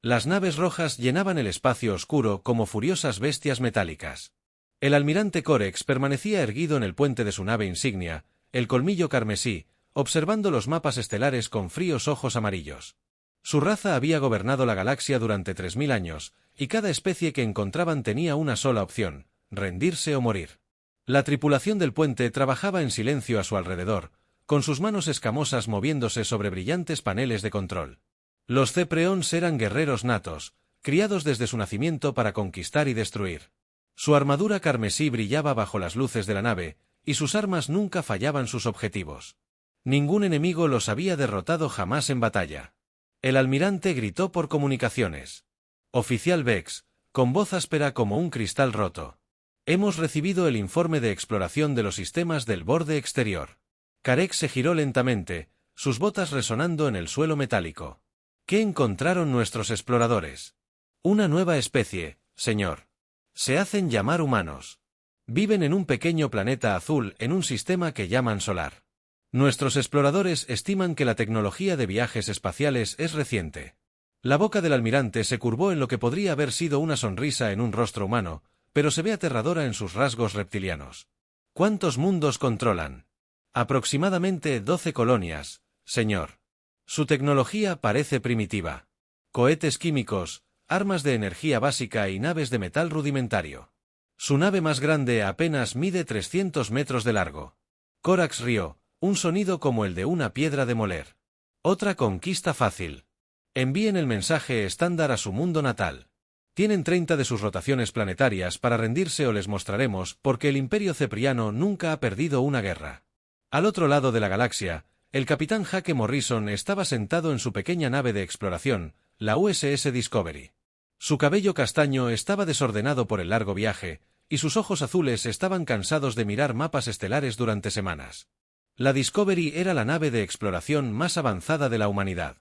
Las naves rojas llenaban el espacio oscuro como furiosas bestias metálicas. El almirante Corex permanecía erguido en el puente de su nave insignia, el colmillo carmesí, observando los mapas estelares con fríos ojos amarillos. Su raza había gobernado la galaxia durante 3000 años, y cada especie que encontraban tenía una sola opción: rendirse o morir. La tripulación del puente trabajaba en silencio a su alrededor, con sus manos escamosas moviéndose sobre brillantes paneles de control. Los Cepreons eran guerreros natos, criados desde su nacimiento para conquistar y destruir. Su armadura carmesí brillaba bajo las luces de la nave, y sus armas nunca fallaban sus objetivos. Ningún enemigo los había derrotado jamás en batalla. El almirante gritó por comunicaciones. Oficial Vex, con voz áspera como un cristal roto. Hemos recibido el informe de exploración de los sistemas del borde exterior. Carex se giró lentamente, sus botas resonando en el suelo metálico. ¿Qué encontraron nuestros exploradores? Una nueva especie, señor. Se hacen llamar humanos. Viven en un pequeño planeta azul en un sistema que llaman solar. Nuestros exploradores estiman que la tecnología de viajes espaciales es reciente. La boca del almirante se curvó en lo que podría haber sido una sonrisa en un rostro humano, pero se ve aterradora en sus rasgos reptilianos. ¿Cuántos mundos controlan? Aproximadamente 12 colonias, señor. Su tecnología parece primitiva. Cohetes químicos, armas de energía básica y naves de metal rudimentario. Su nave más grande apenas mide 300 metros de largo. Corax rió, un sonido como el de una piedra de moler. Otra conquista fácil. Envíen el mensaje estándar a su mundo natal. Tienen 30 de sus rotaciones planetarias para rendirse o les mostraremos porque el Imperio Cepriano nunca ha perdido una guerra. Al otro lado de la galaxia, el capitán Jake Morrison estaba sentado en su pequeña nave de exploración, la USS Discovery. Su cabello castaño estaba desordenado por el largo viaje, y sus ojos azules estaban cansados de mirar mapas estelares durante semanas. La Discovery era la nave de exploración más avanzada de la humanidad.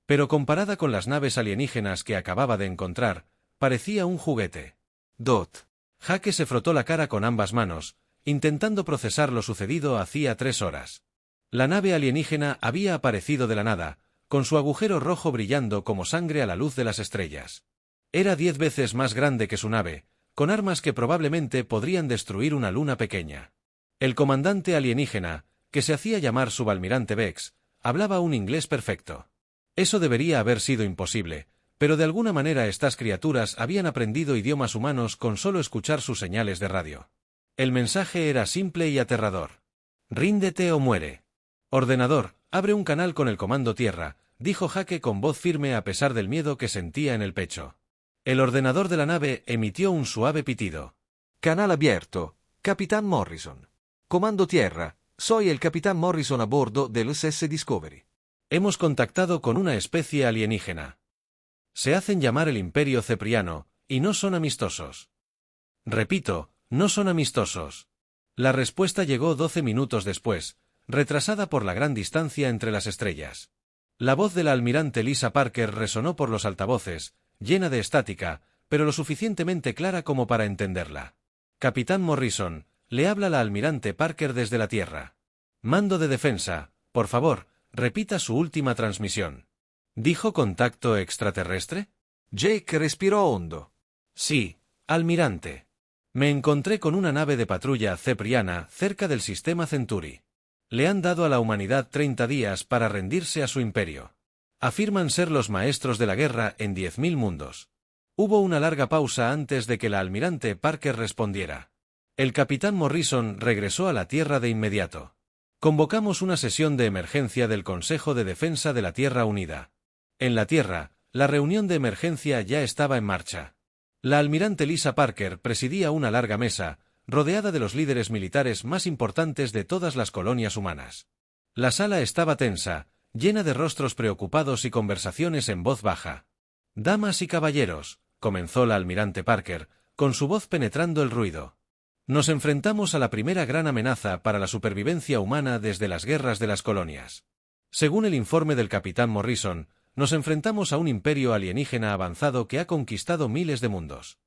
Pero comparada con las naves alienígenas que acababa de encontrar, parecía un juguete. Jake se frotó la cara con ambas manos, intentando procesar lo sucedido hacía 3 horas. La nave alienígena había aparecido de la nada, con su agujero rojo brillando como sangre a la luz de las estrellas. Era 10 veces más grande que su nave, con armas que probablemente podrían destruir una luna pequeña. El comandante alienígena, que se hacía llamar subalmirante Vex, hablaba un inglés perfecto. Eso debería haber sido imposible, pero de alguna manera estas criaturas habían aprendido idiomas humanos con solo escuchar sus señales de radio. El mensaje era simple y aterrador. Ríndete o muere. Ordenador, abre un canal con el comando tierra, dijo Jake con voz firme a pesar del miedo que sentía en el pecho. El ordenador de la nave emitió un suave pitido. Canal abierto, Capitán Morrison. Comando tierra, soy el Capitán Morrison a bordo del USS Discovery. Hemos contactado con una especie alienígena. Se hacen llamar el Imperio Cepriano, y no son amistosos. Repito, no son amistosos. La respuesta llegó 12 minutos después, retrasada por la gran distancia entre las estrellas. La voz de la almirante Lisa Parker resonó por los altavoces, llena de estática, pero lo suficientemente clara como para entenderla. Capitán Morrison, le habla la almirante Parker desde la Tierra. Mando de defensa, por favor, repita su última transmisión. ¿Dijo contacto extraterrestre? Jake respiró hondo. Sí, almirante. Me encontré con una nave de patrulla cepriana cerca del sistema Centuri. Le han dado a la humanidad 30 días para rendirse a su imperio. Afirman ser los maestros de la guerra en 10.000 mundos. Hubo una larga pausa antes de que la almirante Parker respondiera. El capitán Morrison regresó a la Tierra de inmediato. Convocamos una sesión de emergencia del Consejo de Defensa de la Tierra Unida. En la Tierra, la reunión de emergencia ya estaba en marcha. La almirante Lisa Parker presidía una larga mesa, rodeada de los líderes militares más importantes de todas las colonias humanas. La sala estaba tensa, llena de rostros preocupados y conversaciones en voz baja. «Damas y caballeros», comenzó la almirante Parker, con su voz penetrando el ruido. «Nos enfrentamos a la primera gran amenaza para la supervivencia humana desde las guerras de las colonias. Según el informe del capitán Morrison, nos enfrentamos a un imperio alienígena avanzado que ha conquistado miles de mundos».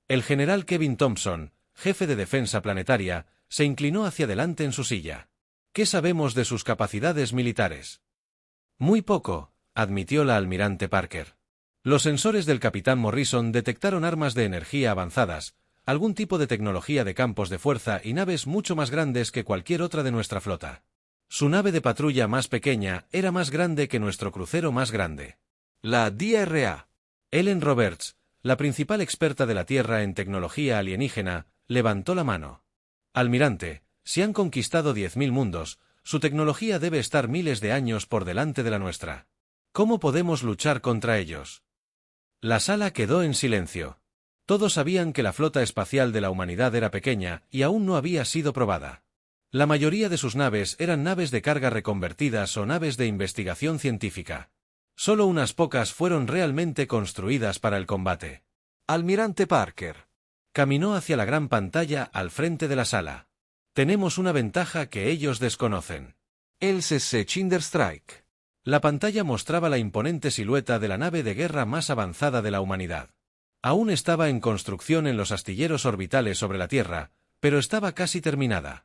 El general Kevin Thompson, jefe de defensa planetaria, se inclinó hacia adelante en su silla. ¿Qué sabemos de sus capacidades militares? Muy poco, admitió la almirante Parker. Los sensores del capitán Morrison detectaron armas de energía avanzadas, algún tipo de tecnología de campos de fuerza y naves mucho más grandes que cualquier otra de nuestra flota. Su nave de patrulla más pequeña era más grande que nuestro crucero más grande. La DRA. Ellen Roberts, la principal experta de la Tierra en tecnología alienígena, levantó la mano. Almirante, si han conquistado 10.000 mundos, su tecnología debe estar miles de años por delante de la nuestra. ¿Cómo podemos luchar contra ellos? La sala quedó en silencio. Todos sabían que la flota espacial de la humanidad era pequeña y aún no había sido probada. La mayoría de sus naves eran naves de carga reconvertidas o naves de investigación científica. Solo unas pocas fueron realmente construidas para el combate. Almirante Parker. Caminó hacia la gran pantalla al frente de la sala. Tenemos una ventaja que ellos desconocen. El SS Cinderstrike. La pantalla mostraba la imponente silueta de la nave de guerra más avanzada de la humanidad. Aún estaba en construcción en los astilleros orbitales sobre la Tierra, pero estaba casi terminada.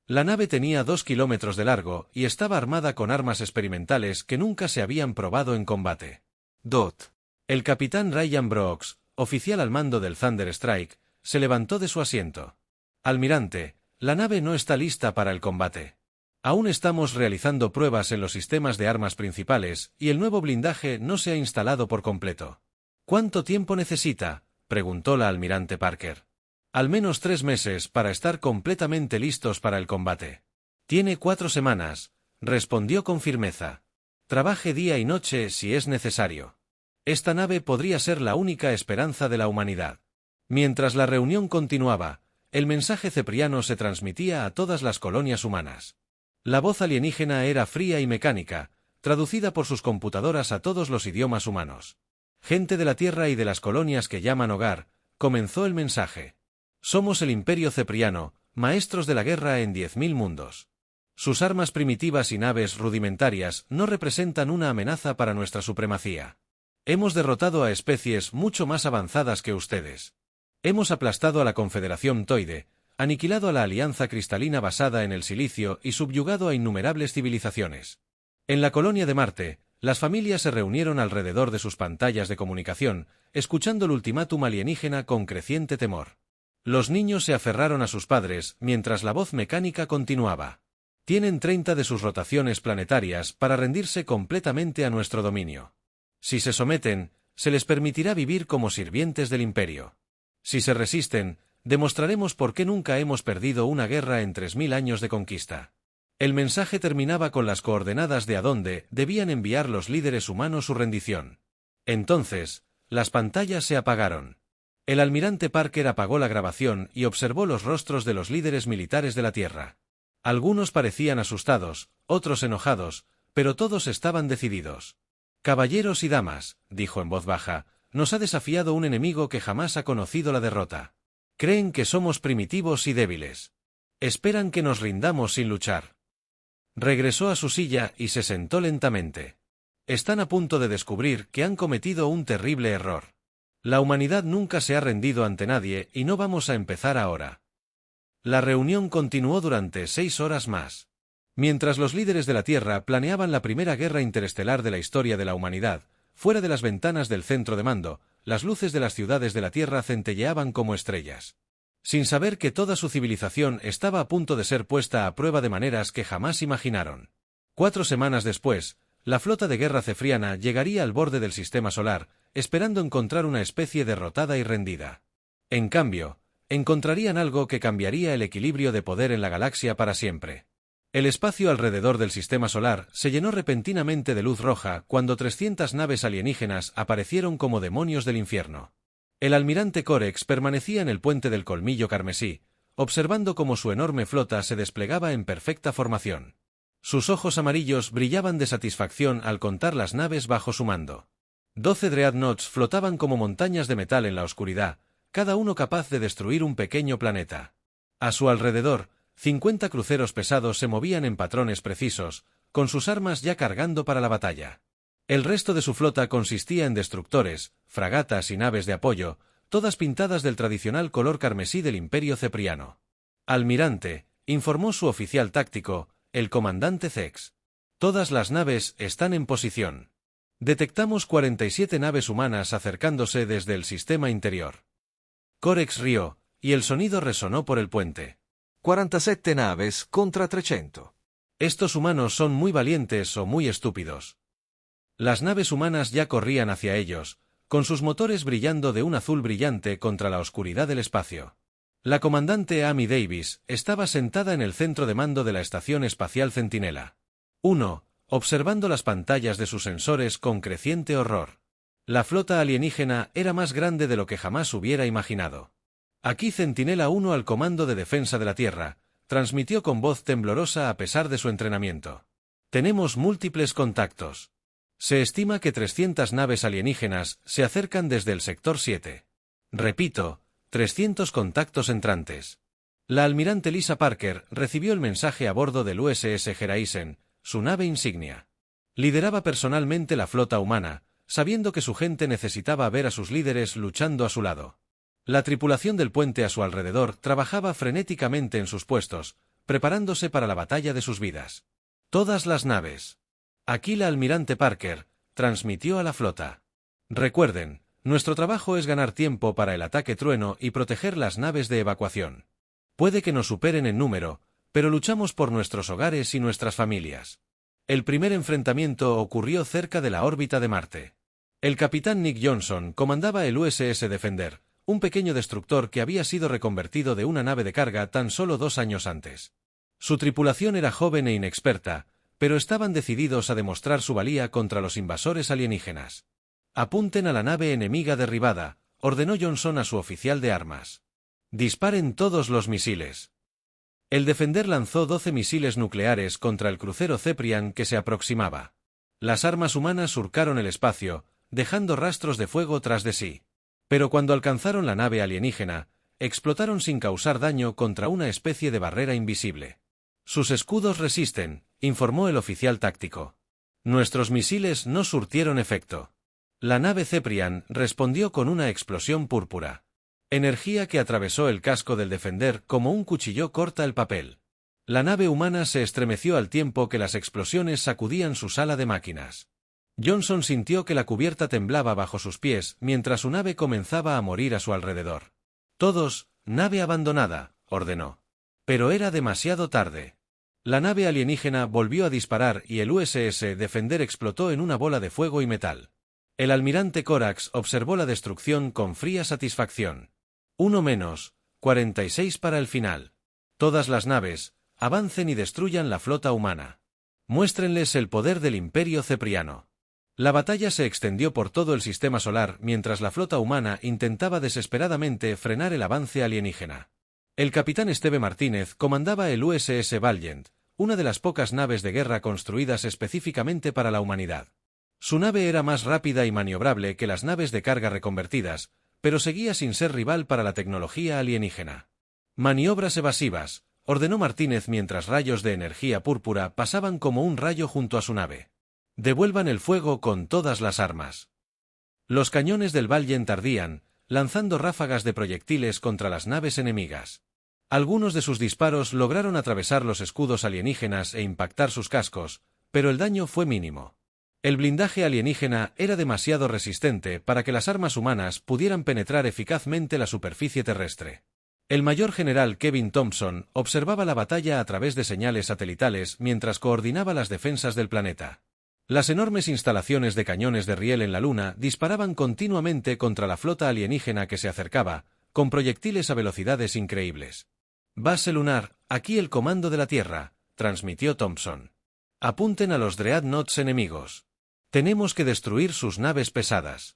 La nave tenía 2 kilómetros de largo y estaba armada con armas experimentales que nunca se habían probado en combate. DOT. El capitán Ryan Brooks, oficial al mando del Thunder Strike, se levantó de su asiento. Almirante, la nave no está lista para el combate. Aún estamos realizando pruebas en los sistemas de armas principales y el nuevo blindaje no se ha instalado por completo. ¿Cuánto tiempo necesita?, preguntó la almirante Parker. Al menos 3 meses para estar completamente listos para el combate. Tiene 4 semanas, respondió con firmeza. Trabaje día y noche si es necesario. Esta nave podría ser la única esperanza de la humanidad. Mientras la reunión continuaba, el mensaje cepriano se transmitía a todas las colonias humanas. La voz alienígena era fría y mecánica, traducida por sus computadoras a todos los idiomas humanos. Gente de la Tierra y de las colonias que llaman hogar, comenzó el mensaje. Somos el Imperio Cepriano, maestros de la guerra en 10.000 mundos. Sus armas primitivas y naves rudimentarias no representan una amenaza para nuestra supremacía. Hemos derrotado a especies mucho más avanzadas que ustedes. Hemos aplastado a la Confederación Toide, aniquilado a la Alianza Cristalina basada en el silicio y subyugado a innumerables civilizaciones. En la colonia de Marte, las familias se reunieron alrededor de sus pantallas de comunicación, escuchando el ultimátum alienígena con creciente temor. Los niños se aferraron a sus padres mientras la voz mecánica continuaba. Tienen 30 de sus rotaciones planetarias para rendirse completamente a nuestro dominio. Si se someten, se les permitirá vivir como sirvientes del Imperio. Si se resisten, demostraremos por qué nunca hemos perdido una guerra en 3.000 años de conquista. El mensaje terminaba con las coordenadas de a dónde debían enviar los líderes humanos su rendición. Entonces, las pantallas se apagaron. El almirante Parker apagó la grabación y observó los rostros de los líderes militares de la Tierra. Algunos parecían asustados, otros enojados, pero todos estaban decididos. Caballeros y damas, dijo en voz baja, nos ha desafiado un enemigo que jamás ha conocido la derrota. Creen que somos primitivos y débiles. Esperan que nos rindamos sin luchar. Regresó a su silla y se sentó lentamente. Están a punto de descubrir que han cometido un terrible error. La humanidad nunca se ha rendido ante nadie y no vamos a empezar ahora. La reunión continuó durante 6 horas más. Mientras los líderes de la Tierra planeaban la primera guerra interestelar de la historia de la humanidad, fuera de las ventanas del centro de mando, las luces de las ciudades de la Tierra centelleaban como estrellas. Sin saber que toda su civilización estaba a punto de ser puesta a prueba de maneras que jamás imaginaron. 4 semanas después, la flota de guerra cefriana llegaría al borde del sistema solar, esperando encontrar una especie derrotada y rendida. En cambio, encontrarían algo que cambiaría el equilibrio de poder en la galaxia para siempre. El espacio alrededor del sistema solar se llenó repentinamente de luz roja cuando 300 naves alienígenas aparecieron como demonios del infierno. El almirante Corex permanecía en el puente del colmillo carmesí, observando cómo su enorme flota se desplegaba en perfecta formación. Sus ojos amarillos brillaban de satisfacción al contar las naves bajo su mando. 12 dreadnoughts flotaban como montañas de metal en la oscuridad, cada uno capaz de destruir un pequeño planeta. A su alrededor, 50 cruceros pesados se movían en patrones precisos, con sus armas ya cargando para la batalla. El resto de su flota consistía en destructores, fragatas y naves de apoyo, todas pintadas del tradicional color carmesí del Imperio Cepriano. Almirante, informó su oficial táctico, el comandante Zex. Todas las naves están en posición. Detectamos 47 naves humanas acercándose desde el sistema interior. Corex rió, y el sonido resonó por el puente. 47 naves contra 300. Estos humanos son muy valientes o muy estúpidos. Las naves humanas ya corrían hacia ellos, con sus motores brillando de un azul brillante contra la oscuridad del espacio. La comandante Amy Davis estaba sentada en el centro de mando de la Estación Espacial Centinela 1, observando las pantallas de sus sensores con creciente horror. La flota alienígena era más grande de lo que jamás hubiera imaginado. Aquí Centinela 1 al comando de defensa de la Tierra, transmitió con voz temblorosa a pesar de su entrenamiento. Tenemos múltiples contactos. Se estima que 300 naves alienígenas se acercan desde el sector 7. Repito, 300 contactos entrantes. La almirante Lisa Parker recibió el mensaje a bordo del USS Geraisen, su nave insignia. Lideraba personalmente la flota humana, sabiendo que su gente necesitaba ver a sus líderes luchando a su lado. La tripulación del puente a su alrededor trabajaba frenéticamente en sus puestos, preparándose para la batalla de sus vidas. Todas las naves. Aquí la almirante Parker transmitió a la flota. Recuerden, nuestro trabajo es ganar tiempo para el ataque trueno y proteger las naves de evacuación. Puede que nos superen en número, pero luchamos por nuestros hogares y nuestras familias. El primer enfrentamiento ocurrió cerca de la órbita de Marte. El capitán Nick Johnson comandaba el USS Defender, un pequeño destructor que había sido reconvertido de una nave de carga tan solo 2 años antes. Su tripulación era joven e inexperta, pero estaban decididos a demostrar su valía contra los invasores alienígenas. «Apunten a la nave enemiga derribada», ordenó Johnson a su oficial de armas. «Disparen todos los misiles». El Defender lanzó 12 misiles nucleares contra el crucero Ceprian que se aproximaba. Las armas humanas surcaron el espacio, dejando rastros de fuego tras de sí. Pero cuando alcanzaron la nave alienígena, explotaron sin causar daño contra una especie de barrera invisible. «Sus escudos resisten», informó el oficial táctico. «Nuestros misiles no surtieron efecto». La nave Ceprian respondió con una explosión púrpura. Energía que atravesó el casco del Defender como un cuchillo corta el papel. La nave humana se estremeció al tiempo que las explosiones sacudían su sala de máquinas. Johnson sintió que la cubierta temblaba bajo sus pies mientras su nave comenzaba a morir a su alrededor. «Todos, nave abandonada», ordenó. Pero era demasiado tarde. La nave alienígena volvió a disparar y el USS Defender explotó en una bola de fuego y metal. El almirante Corax observó la destrucción con fría satisfacción. 1 menos, 46 para el final. Todas las naves, avancen y destruyan la flota humana. Muéstrenles el poder del Imperio Cepriano. La batalla se extendió por todo el sistema solar mientras la flota humana intentaba desesperadamente frenar el avance alienígena. El capitán Esteve Martínez comandaba el USS Valiant, una de las pocas naves de guerra construidas específicamente para la humanidad. Su nave era más rápida y maniobrable que las naves de carga reconvertidas, pero seguía sin ser rival para la tecnología alienígena. «Maniobras evasivas», ordenó Martínez mientras rayos de energía púrpura pasaban como un rayo junto a su nave. «Devuelvan el fuego con todas las armas». Los cañones del Valiant ardían, lanzando ráfagas de proyectiles contra las naves enemigas. Algunos de sus disparos lograron atravesar los escudos alienígenas e impactar sus cascos, pero el daño fue mínimo. El blindaje alienígena era demasiado resistente para que las armas humanas pudieran penetrar eficazmente la superficie terrestre. El mayor general Kevin Thompson observaba la batalla a través de señales satelitales mientras coordinaba las defensas del planeta. Las enormes instalaciones de cañones de riel en la Luna disparaban continuamente contra la flota alienígena que se acercaba, con proyectiles a velocidades increíbles. «Base lunar, aquí el comando de la Tierra», transmitió Thompson. «Apunten a los dreadnoughts enemigos. Tenemos que destruir sus naves pesadas».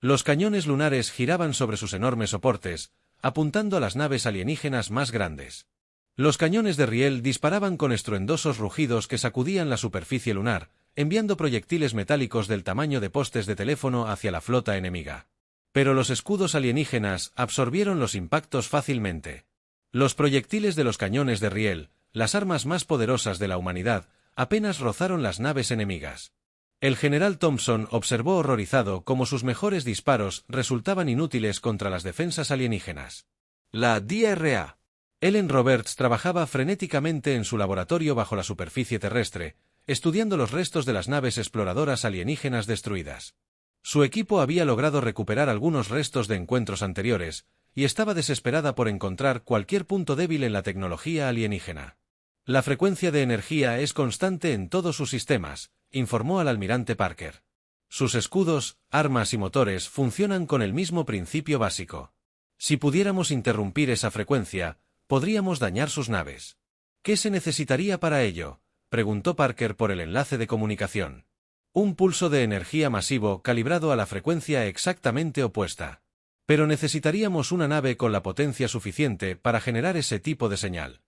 Los cañones lunares giraban sobre sus enormes soportes, apuntando a las naves alienígenas más grandes. Los cañones de riel disparaban con estruendosos rugidos que sacudían la superficie lunar, enviando proyectiles metálicos del tamaño de postes de teléfono hacia la flota enemiga. Pero los escudos alienígenas absorbieron los impactos fácilmente. Los proyectiles de los cañones de riel, las armas más poderosas de la humanidad, apenas rozaron las naves enemigas. El general Thompson observó horrorizado cómo sus mejores disparos resultaban inútiles contra las defensas alienígenas. La DRA. Ellen Roberts trabajaba frenéticamente en su laboratorio bajo la superficie terrestre, estudiando los restos de las naves exploradoras alienígenas destruidas. Su equipo había logrado recuperar algunos restos de encuentros anteriores, y estaba desesperada por encontrar cualquier punto débil en la tecnología alienígena. La frecuencia de energía es constante en todos sus sistemas, informó al almirante Parker. Sus escudos, armas y motores funcionan con el mismo principio básico. Si pudiéramos interrumpir esa frecuencia, podríamos dañar sus naves. ¿Qué se necesitaría para ello?, preguntó Parker por el enlace de comunicación. Un pulso de energía masivo calibrado a la frecuencia exactamente opuesta. Pero necesitaríamos una nave con la potencia suficiente para generar ese tipo de señal.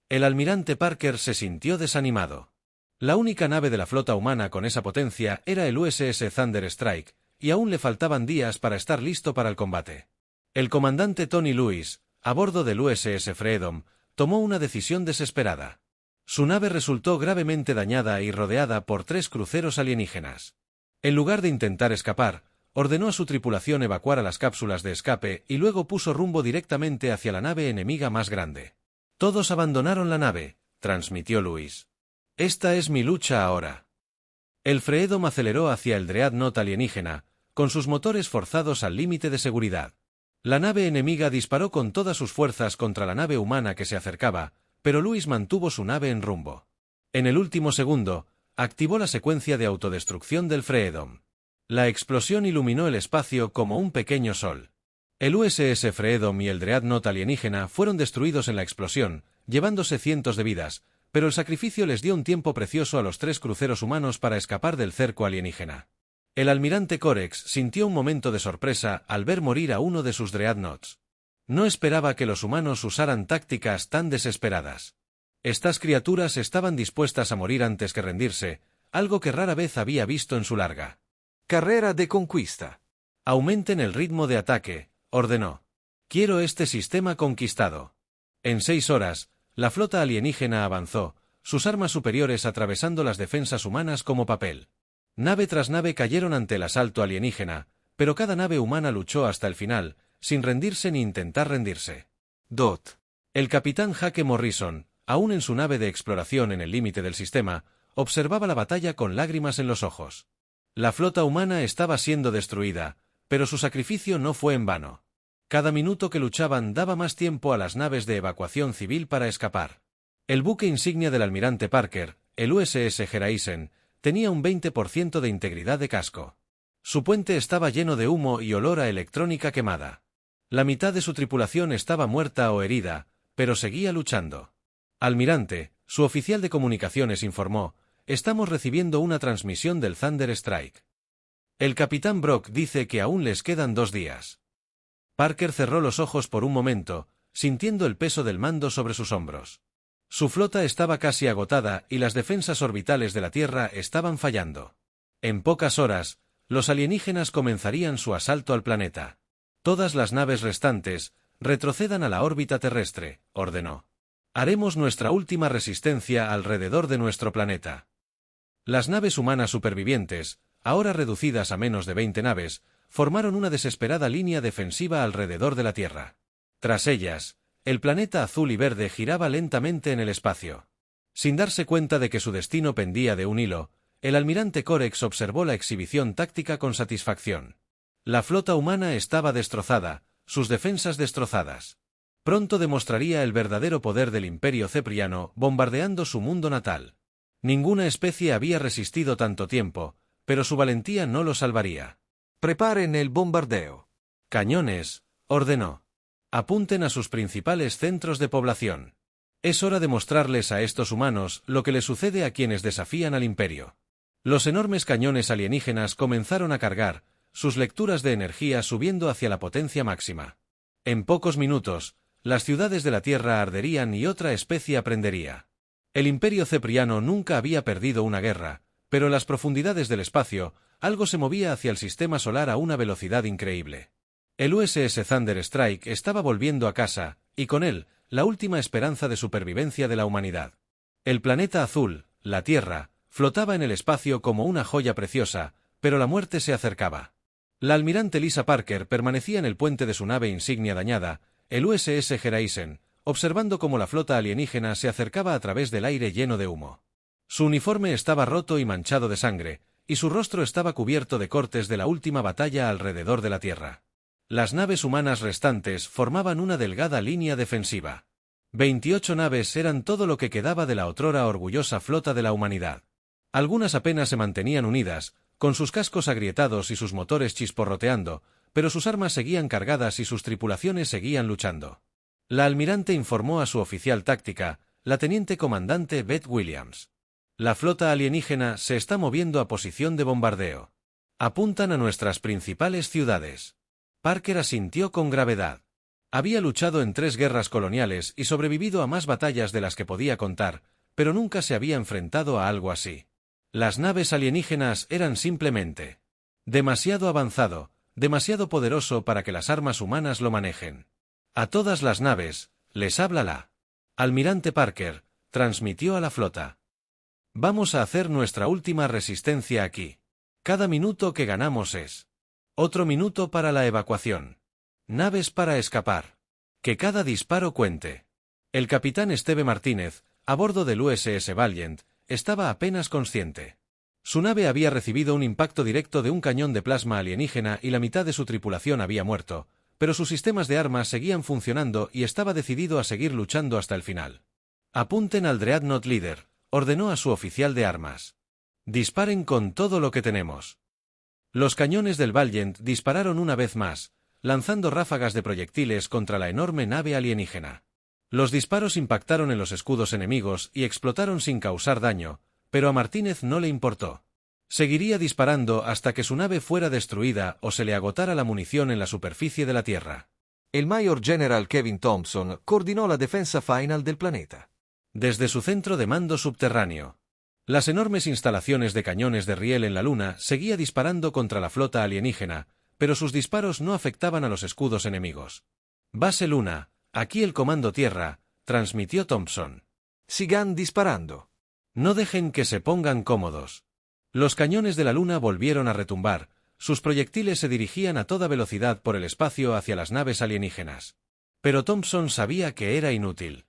El almirante Parker se sintió desanimado. La única nave de la flota humana con esa potencia era el USS Thunder Strike, y aún le faltaban días para estar listo para el combate. El comandante Tony Lewis, a bordo del USS Freedom, tomó una decisión desesperada. Su nave resultó gravemente dañada y rodeada por 3 cruceros alienígenas. En lugar de intentar escapar, ordenó a su tripulación evacuar a las cápsulas de escape y luego puso rumbo directamente hacia la nave enemiga más grande. Todos abandonaron la nave, transmitió Lewis. Esta es mi lucha ahora. El Freedom aceleró hacia el Dreadnought alienígena, con sus motores forzados al límite de seguridad. La nave enemiga disparó con todas sus fuerzas contra la nave humana que se acercaba, pero Lewis mantuvo su nave en rumbo. En el último segundo, activó la secuencia de autodestrucción del Freedom. La explosión iluminó el espacio como un pequeño sol. El USS Freedom y el Dreadnought alienígena fueron destruidos en la explosión, llevándose cientos de vidas, pero el sacrificio les dio un tiempo precioso a los 3 cruceros humanos para escapar del cerco alienígena. El almirante Corex sintió un momento de sorpresa al ver morir a uno de sus Dreadnoughts. No esperaba que los humanos usaran tácticas tan desesperadas. Estas criaturas estaban dispuestas a morir antes que rendirse, algo que rara vez había visto en su larga carrera de conquista. Aumenten el ritmo de ataque, ordenó. Quiero este sistema conquistado. En 6 horas, la flota alienígena avanzó, sus armas superiores atravesando las defensas humanas como papel. Nave tras nave cayeron ante el asalto alienígena, pero cada nave humana luchó hasta el final, sin rendirse ni intentar rendirse. El capitán Jake Morrison, aún en su nave de exploración en el límite del sistema, observaba la batalla con lágrimas en los ojos. La flota humana estaba siendo destruida, pero su sacrificio no fue en vano. Cada minuto que luchaban daba más tiempo a las naves de evacuación civil para escapar. El buque insignia del almirante Parker, el USS Horizon, tenía un 20% de integridad de casco. Su puente estaba lleno de humo y olor a electrónica quemada. La mitad de su tripulación estaba muerta o herida, pero seguía luchando. Almirante, su oficial de comunicaciones informó, estamos recibiendo una transmisión del Thunder Strike. El capitán Brock dice que aún les quedan 2 días. Parker cerró los ojos por un momento, sintiendo el peso del mando sobre sus hombros. Su flota estaba casi agotada y las defensas orbitales de la Tierra estaban fallando. En pocas horas, los alienígenas comenzarían su asalto al planeta. Todas las naves restantes, retrocedan a la órbita terrestre, ordenó. Haremos nuestra última resistencia alrededor de nuestro planeta. Las naves humanas supervivientes, ahora reducidas a menos de 20 naves, formaron una desesperada línea defensiva alrededor de la Tierra. Tras ellas, el planeta azul y verde giraba lentamente en el espacio. Sin darse cuenta de que su destino pendía de un hilo, el almirante Corex observó la exhibición táctica con satisfacción. La flota humana estaba destrozada, sus defensas destrozadas. Pronto demostraría el verdadero poder del Imperio Cepriano bombardeando su mundo natal. Ninguna especie había resistido tanto tiempo, pero su valentía no lo salvaría. Preparen el bombardeo. Cañones, ordenó. Apunten a sus principales centros de población. Es hora de mostrarles a estos humanos lo que les sucede a quienes desafían al Imperio. Los enormes cañones alienígenas comenzaron a cargar, sus lecturas de energía subiendo hacia la potencia máxima. En pocos minutos, las ciudades de la Tierra arderían y otra especie aprendería. El Imperio Cepriano nunca había perdido una guerra, pero en las profundidades del espacio, algo se movía hacia el sistema solar a una velocidad increíble. El USS Thunder Strike estaba volviendo a casa, y con él, la última esperanza de supervivencia de la humanidad. El planeta azul, la Tierra, flotaba en el espacio como una joya preciosa, pero la muerte se acercaba. La almirante Lisa Parker permanecía en el puente de su nave insignia dañada, el USS Horizon, observando cómo la flota alienígena se acercaba a través del aire lleno de humo. Su uniforme estaba roto y manchado de sangre, y su rostro estaba cubierto de cortes de la última batalla alrededor de la Tierra. Las naves humanas restantes formaban una delgada línea defensiva. 28 naves eran todo lo que quedaba de la otrora orgullosa flota de la humanidad. Algunas apenas se mantenían unidas, con sus cascos agrietados y sus motores chisporroteando, pero sus armas seguían cargadas y sus tripulaciones seguían luchando. La almirante informó a su oficial táctica, la teniente comandante Beth Williams. La flota alienígena se está moviendo a posición de bombardeo. Apuntan a nuestras principales ciudades. Parker asintió con gravedad. Había luchado en 3 guerras coloniales y sobrevivido a más batallas de las que podía contar, pero nunca se había enfrentado a algo así. Las naves alienígenas eran simplemente demasiado avanzado, demasiado poderoso para que las armas humanas lo manejen. A todas las naves, les habla la almirante Parker, transmitió a la flota. Vamos a hacer nuestra última resistencia aquí. Cada minuto que ganamos es otro minuto para la evacuación. Naves para escapar. Que cada disparo cuente. El capitán Esteve Martínez, a bordo del USS Valiant, estaba apenas consciente. Su nave había recibido un impacto directo de un cañón de plasma alienígena y la mitad de su tripulación había muerto, pero sus sistemas de armas seguían funcionando y estaba decidido a seguir luchando hasta el final. Apunten al Dreadnought Leader, ordenó a su oficial de armas. Disparen con todo lo que tenemos. Los cañones del Valiant dispararon una vez más, lanzando ráfagas de proyectiles contra la enorme nave alienígena. Los disparos impactaron en los escudos enemigos y explotaron sin causar daño, pero a Martínez no le importó. Seguiría disparando hasta que su nave fuera destruida o se le agotara la munición en la superficie de la Tierra. El Mayor General Kevin Thompson coordinó la defensa final del planeta. Desde su centro de mando subterráneo, las enormes instalaciones de cañones de riel en la Luna seguía disparando contra la flota alienígena, pero sus disparos no afectaban a los escudos enemigos. Base Luna, aquí el Comando Tierra, transmitió Thompson. Sigan disparando. No dejen que se pongan cómodos. Los cañones de la Luna volvieron a retumbar, sus proyectiles se dirigían a toda velocidad por el espacio hacia las naves alienígenas. Pero Thompson sabía que era inútil.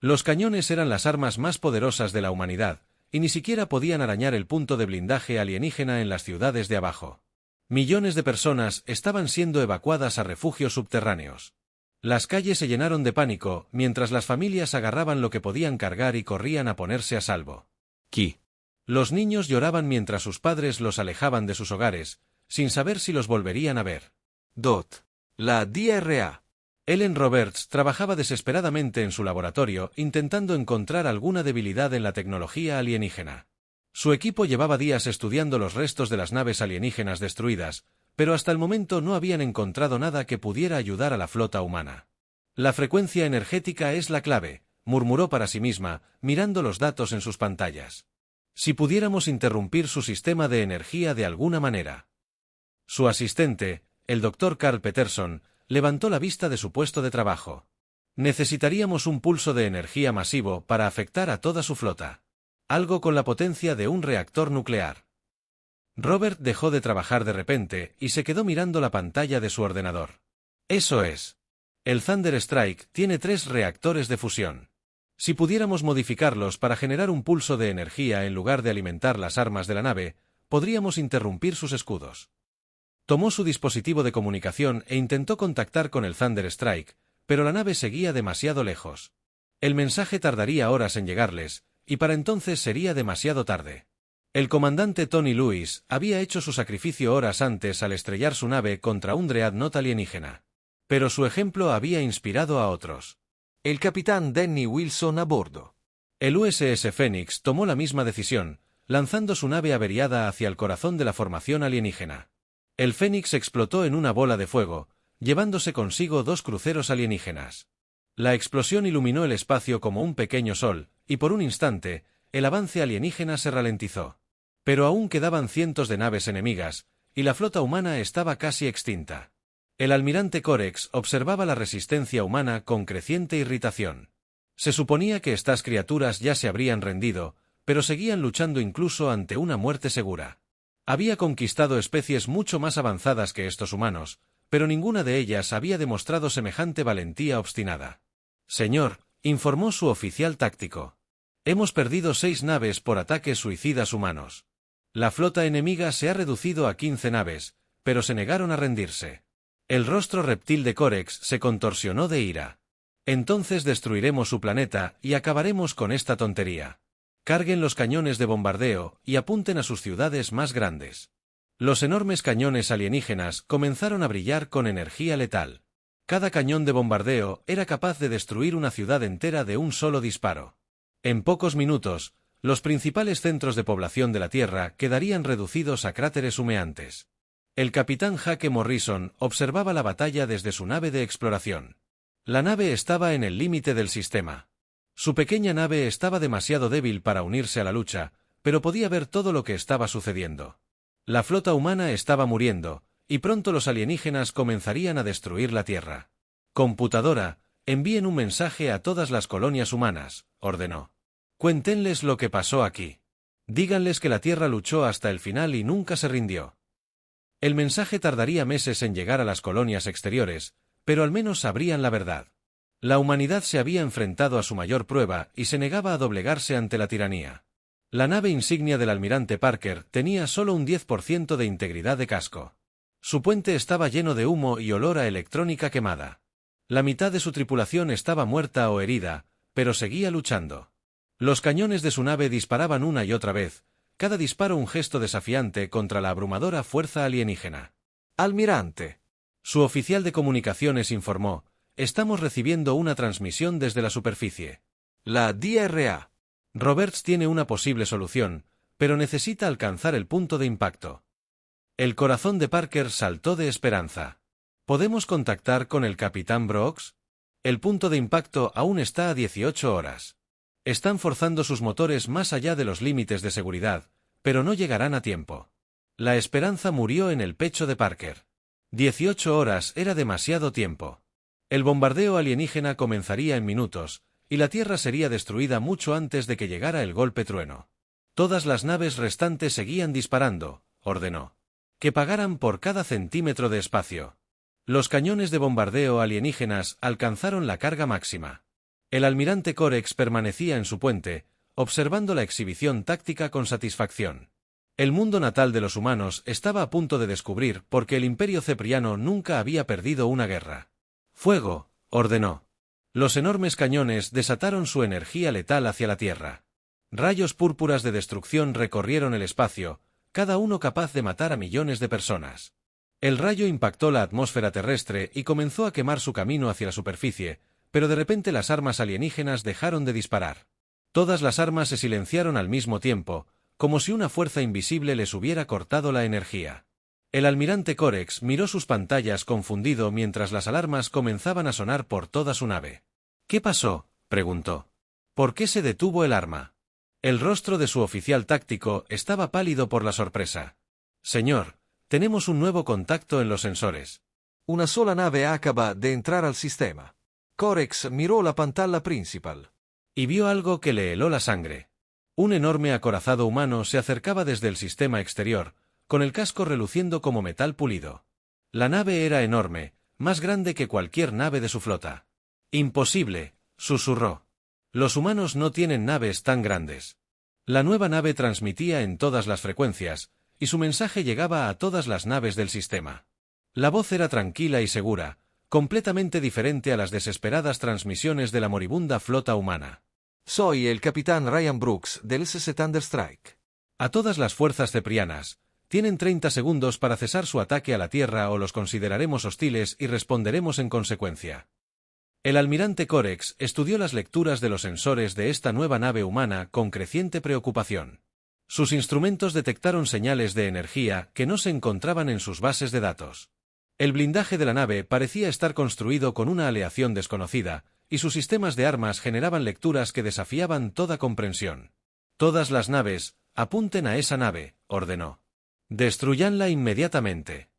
Los cañones eran las armas más poderosas de la humanidad, y ni siquiera podían arañar el punto de blindaje alienígena en las ciudades de abajo. Millones de personas estaban siendo evacuadas a refugios subterráneos. Las calles se llenaron de pánico, mientras las familias agarraban lo que podían cargar y corrían a ponerse a salvo. Los niños lloraban mientras sus padres los alejaban de sus hogares, sin saber si los volverían a ver. La DRA. Ellen Roberts trabajaba desesperadamente en su laboratorio intentando encontrar alguna debilidad en la tecnología alienígena. Su equipo llevaba días estudiando los restos de las naves alienígenas destruidas, pero hasta el momento no habían encontrado nada que pudiera ayudar a la flota humana. La frecuencia energética es la clave, murmuró para sí misma, mirando los datos en sus pantallas. Si pudiéramos interrumpir su sistema de energía de alguna manera. Su asistente, el Dr. Carl Peterson, levantó la vista de su puesto de trabajo. Necesitaríamos un pulso de energía masivo para afectar a toda su flota. Algo con la potencia de un reactor nuclear. Robert dejó de trabajar de repente y se quedó mirando la pantalla de su ordenador. Eso es. El Thunder Strike tiene 3 reactores de fusión. Si pudiéramos modificarlos para generar un pulso de energía en lugar de alimentar las armas de la nave, podríamos interrumpir sus escudos. Tomó su dispositivo de comunicación e intentó contactar con el Thunder Strike, pero la nave seguía demasiado lejos. El mensaje tardaría horas en llegarles, y para entonces sería demasiado tarde. El comandante Tony Lewis había hecho su sacrificio horas antes al estrellar su nave contra un Dreadnought alienígena. Pero su ejemplo había inspirado a otros. El capitán Danny Wilson a bordo. El USS Phoenix tomó la misma decisión, lanzando su nave averiada hacia el corazón de la formación alienígena. El Phoenix explotó en una bola de fuego, llevándose consigo 2 cruceros alienígenas. La explosión iluminó el espacio como un pequeño sol, y por un instante, el avance alienígena se ralentizó. Pero aún quedaban cientos de naves enemigas, y la flota humana estaba casi extinta. El almirante Corex observaba la resistencia humana con creciente irritación. Se suponía que estas criaturas ya se habrían rendido, pero seguían luchando incluso ante una muerte segura. Había conquistado especies mucho más avanzadas que estos humanos, pero ninguna de ellas había demostrado semejante valentía obstinada. Señor, informó su oficial táctico. Hemos perdido 6 naves por ataques suicidas humanos. La flota enemiga se ha reducido a 15 naves, pero se negaron a rendirse. El rostro reptil de Corex se contorsionó de ira. Entonces destruiremos su planeta y acabaremos con esta tontería. Carguen los cañones de bombardeo y apunten a sus ciudades más grandes. Los enormes cañones alienígenas comenzaron a brillar con energía letal. Cada cañón de bombardeo era capaz de destruir una ciudad entera de un solo disparo. En pocos minutos, los principales centros de población de la Tierra quedarían reducidos a cráteres humeantes. El capitán Jake Morrison observaba la batalla desde su nave de exploración. La nave estaba en el límite del sistema. Su pequeña nave estaba demasiado débil para unirse a la lucha, pero podía ver todo lo que estaba sucediendo. La flota humana estaba muriendo, y pronto los alienígenas comenzarían a destruir la Tierra. Computadora, envíen un mensaje a todas las colonias humanas, ordenó. Cuéntenles lo que pasó aquí. Díganles que la Tierra luchó hasta el final y nunca se rindió. El mensaje tardaría meses en llegar a las colonias exteriores, pero al menos sabrían la verdad. La humanidad se había enfrentado a su mayor prueba y se negaba a doblegarse ante la tiranía. La nave insignia del almirante Parker tenía solo un 10% de integridad de casco. Su puente estaba lleno de humo y olor a electrónica quemada. La mitad de su tripulación estaba muerta o herida, pero seguía luchando. Los cañones de su nave disparaban una y otra vez, cada disparo un gesto desafiante contra la abrumadora fuerza alienígena. Almirante. Su oficial de comunicaciones informó, estamos recibiendo una transmisión desde la superficie. La DRA. Roberts tiene una posible solución, pero necesita alcanzar el punto de impacto. El corazón de Parker saltó de esperanza. ¿Podemos contactar con el capitán Brooks? El punto de impacto aún está a 18 horas. Están forzando sus motores más allá de los límites de seguridad, pero no llegarán a tiempo. La esperanza murió en el pecho de Parker. 18 horas era demasiado tiempo. El bombardeo alienígena comenzaría en minutos, y la Tierra sería destruida mucho antes de que llegara el golpe trueno. Todas las naves restantes seguían disparando, ordenó. Que pagaran por cada centímetro de espacio. Los cañones de bombardeo alienígenas alcanzaron la carga máxima. El almirante Corex permanecía en su puente, observando la exhibición táctica con satisfacción. El mundo natal de los humanos estaba a punto de descubrir por qué el Imperio Cepriano nunca había perdido una guerra. ¡Fuego!, ordenó. Los enormes cañones desataron su energía letal hacia la Tierra. Rayos púrpuras de destrucción recorrieron el espacio, cada uno capaz de matar a millones de personas. El rayo impactó la atmósfera terrestre y comenzó a quemar su camino hacia la superficie, pero de repente las armas alienígenas dejaron de disparar. Todas las armas se silenciaron al mismo tiempo, como si una fuerza invisible les hubiera cortado la energía. El almirante Corex miró sus pantallas confundido mientras las alarmas comenzaban a sonar por toda su nave. ¿Qué pasó?, preguntó. ¿Por qué se detuvo el arma? El rostro de su oficial táctico estaba pálido por la sorpresa. Señor, tenemos un nuevo contacto en los sensores. Una sola nave acaba de entrar al sistema. Corex miró la pantalla principal. Y vio algo que le heló la sangre. Un enorme acorazado humano se acercaba desde el sistema exterior, con el casco reluciendo como metal pulido. La nave era enorme, más grande que cualquier nave de su flota. Imposible, susurró. Los humanos no tienen naves tan grandes. La nueva nave transmitía en todas las frecuencias, y su mensaje llegaba a todas las naves del sistema. La voz era tranquila y segura, completamente diferente a las desesperadas transmisiones de la moribunda flota humana. Soy el capitán Ryan Brooks del SS Thunderstrike. A todas las fuerzas ceprianas, tienen 30 segundos para cesar su ataque a la Tierra o los consideraremos hostiles y responderemos en consecuencia. El almirante Corex estudió las lecturas de los sensores de esta nueva nave humana con creciente preocupación. Sus instrumentos detectaron señales de energía que no se encontraban en sus bases de datos. El blindaje de la nave parecía estar construido con una aleación desconocida, y sus sistemas de armas generaban lecturas que desafiaban toda comprensión. Todas las naves, apunten a esa nave, ordenó. Destruyanla inmediatamente.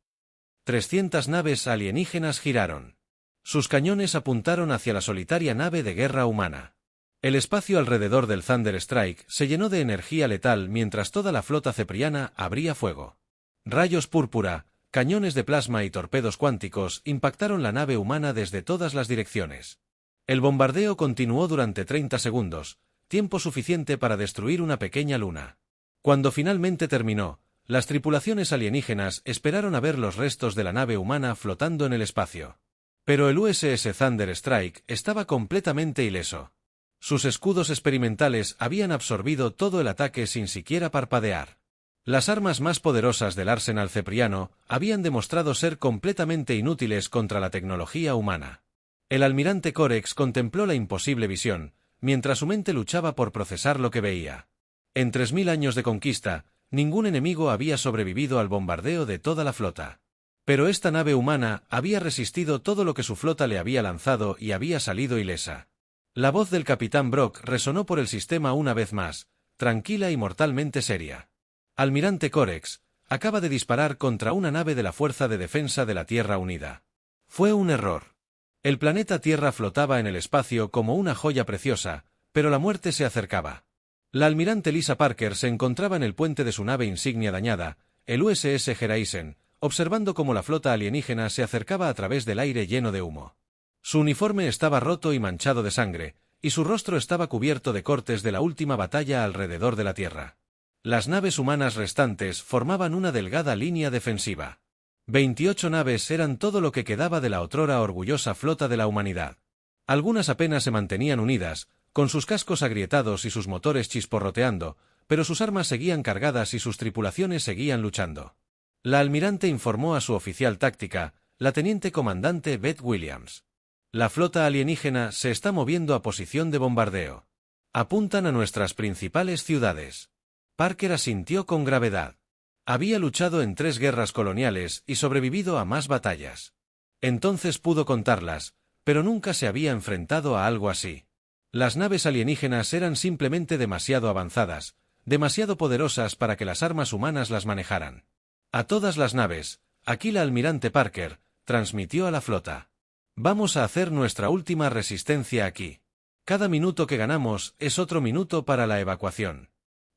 300 naves alienígenas giraron. Sus cañones apuntaron hacia la solitaria nave de guerra humana. El espacio alrededor del Thunderstrike se llenó de energía letal mientras toda la flota cepriana abría fuego. Rayos púrpura, cañones de plasma y torpedos cuánticos impactaron la nave humana desde todas las direcciones. El bombardeo continuó durante 30 segundos, tiempo suficiente para destruir una pequeña luna. Cuando finalmente terminó, las tripulaciones alienígenas esperaron a ver los restos de la nave humana flotando en el espacio. Pero el USS Thunder Strike estaba completamente ileso. Sus escudos experimentales habían absorbido todo el ataque sin siquiera parpadear. Las armas más poderosas del arsenal cepriano habían demostrado ser completamente inútiles contra la tecnología humana. El almirante Corex contempló la imposible visión, mientras su mente luchaba por procesar lo que veía. En 3000 años de conquista, ningún enemigo había sobrevivido al bombardeo de toda la flota. Pero esta nave humana había resistido todo lo que su flota le había lanzado y había salido ilesa. La voz del capitán Brock resonó por el sistema una vez más, tranquila y mortalmente seria. Almirante Corex, acaba de disparar contra una nave de la Fuerza de Defensa de la Tierra Unida. Fue un error. El planeta Tierra flotaba en el espacio como una joya preciosa, pero la muerte se acercaba. La almirante Lisa Parker se encontraba en el puente de su nave insignia dañada, el USS Gereisen, observando cómo la flota alienígena se acercaba a través del aire lleno de humo. Su uniforme estaba roto y manchado de sangre, y su rostro estaba cubierto de cortes de la última batalla alrededor de la Tierra. Las naves humanas restantes formaban una delgada línea defensiva. 28 naves eran todo lo que quedaba de la otrora orgullosa flota de la humanidad. Algunas apenas se mantenían unidas, con sus cascos agrietados y sus motores chisporroteando, pero sus armas seguían cargadas y sus tripulaciones seguían luchando. La almirante informó a su oficial táctica, la teniente comandante Beth Williams. La flota alienígena se está moviendo a posición de bombardeo. Apuntan a nuestras principales ciudades. Parker asintió con gravedad. Había luchado en 3 guerras coloniales y sobrevivido a más batallas. Entonces pudo contarlas, pero nunca se había enfrentado a algo así. Las naves alienígenas eran simplemente demasiado avanzadas, demasiado poderosas para que las armas humanas las manejaran. A todas las naves, aquí la almirante Parker, transmitió a la flota. Vamos a hacer nuestra última resistencia aquí. Cada minuto que ganamos es otro minuto para la evacuación.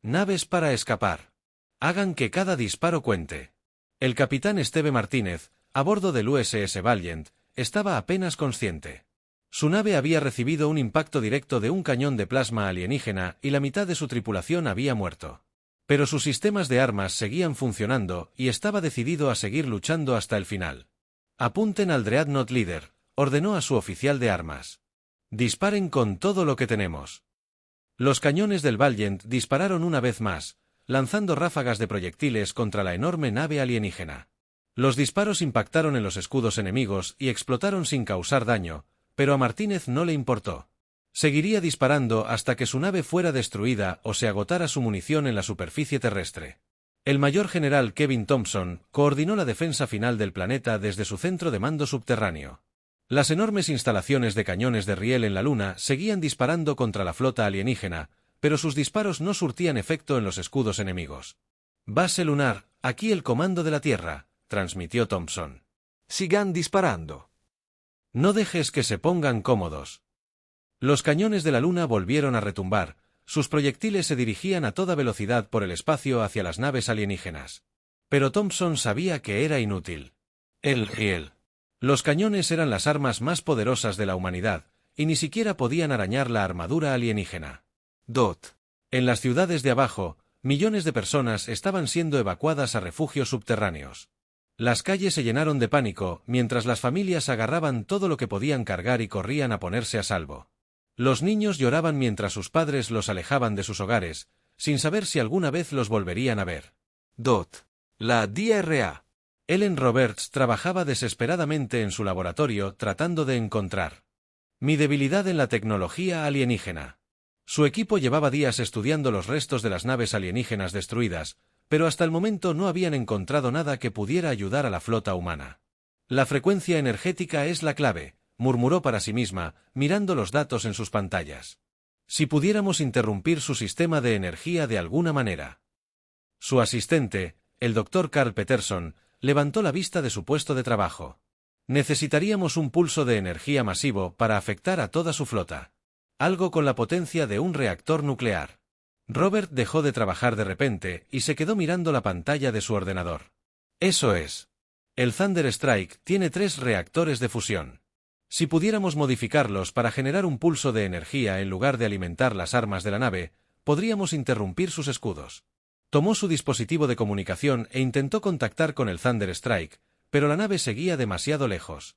Naves para escapar. Hagan que cada disparo cuente. El capitán Esteve Martínez, a bordo del USS Valiant, estaba apenas consciente. Su nave había recibido un impacto directo de un cañón de plasma alienígena y la mitad de su tripulación había muerto. Pero sus sistemas de armas seguían funcionando y estaba decidido a seguir luchando hasta el final. Apunten al Dreadnought Leader, ordenó a su oficial de armas. Disparen con todo lo que tenemos. Los cañones del Valiant dispararon una vez más, lanzando ráfagas de proyectiles contra la enorme nave alienígena. Los disparos impactaron en los escudos enemigos y explotaron sin causar daño, pero a Martínez no le importó. Seguiría disparando hasta que su nave fuera destruida o se agotara su munición en la superficie terrestre. El mayor general Kevin Thompson coordinó la defensa final del planeta desde su centro de mando subterráneo. Las enormes instalaciones de cañones de riel en la Luna seguían disparando contra la flota alienígena, pero sus disparos no surtían efecto en los escudos enemigos. Base lunar, aquí el comando de la Tierra, transmitió Thompson. Sigan disparando. No dejes que se pongan cómodos. Los cañones de la Luna volvieron a retumbar, sus proyectiles se dirigían a toda velocidad por el espacio hacia las naves alienígenas. Pero Thompson sabía que era inútil. Los cañones eran las armas más poderosas de la humanidad, y ni siquiera podían arañar la armadura alienígena. En las ciudades de abajo, millones de personas estaban siendo evacuadas a refugios subterráneos. Las calles se llenaron de pánico, mientras las familias agarraban todo lo que podían cargar y corrían a ponerse a salvo. Los niños lloraban mientras sus padres los alejaban de sus hogares, sin saber si alguna vez los volverían a ver. La DRA. Ellen Roberts trabajaba desesperadamente en su laboratorio tratando de encontrar mi debilidad en la tecnología alienígena. Su equipo llevaba días estudiando los restos de las naves alienígenas destruidas, pero hasta el momento no habían encontrado nada que pudiera ayudar a la flota humana. La frecuencia energética es la clave, murmuró para sí misma, mirando los datos en sus pantallas. Si pudiéramos interrumpir su sistema de energía de alguna manera. Su asistente, el Dr. Carl Peterson, levantó la vista de su puesto de trabajo. Necesitaríamos un pulso de energía masivo para afectar a toda su flota. Algo con la potencia de un reactor nuclear. Robert dejó de trabajar de repente y se quedó mirando la pantalla de su ordenador. Eso es. El Thunder Strike tiene 3 reactores de fusión. Si pudiéramos modificarlos para generar un pulso de energía en lugar de alimentar las armas de la nave, podríamos interrumpir sus escudos. Tomó su dispositivo de comunicación e intentó contactar con el Thunder Strike, pero la nave seguía demasiado lejos.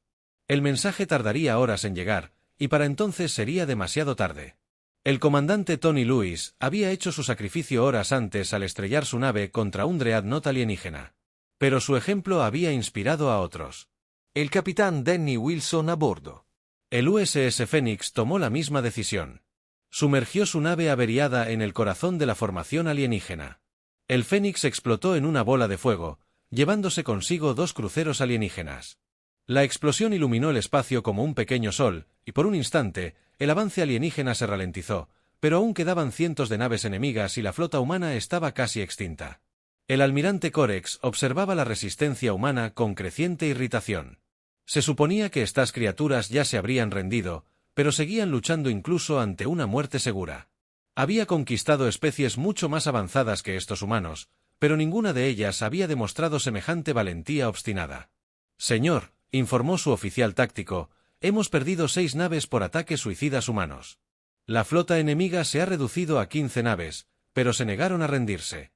El mensaje tardaría horas en llegar, y para entonces sería demasiado tarde. El comandante Tony Lewis había hecho su sacrificio horas antes al estrellar su nave contra un dreadnought alienígena. Pero su ejemplo había inspirado a otros. El capitán Danny Wilson a bordo. El USS Phoenix tomó la misma decisión. Sumergió su nave averiada en el corazón de la formación alienígena. El Phoenix explotó en una bola de fuego, llevándose consigo 2 cruceros alienígenas. La explosión iluminó el espacio como un pequeño sol, y por un instante, el avance alienígena se ralentizó, pero aún quedaban cientos de naves enemigas y la flota humana estaba casi extinta. El almirante Corex observaba la resistencia humana con creciente irritación. Se suponía que estas criaturas ya se habrían rendido, pero seguían luchando incluso ante una muerte segura. Había conquistado especies mucho más avanzadas que estos humanos, pero ninguna de ellas había demostrado semejante valentía obstinada. Señor, informó su oficial táctico, hemos perdido 6 naves por ataques suicidas humanos. La flota enemiga se ha reducido a 15 naves, pero se negaron a rendirse.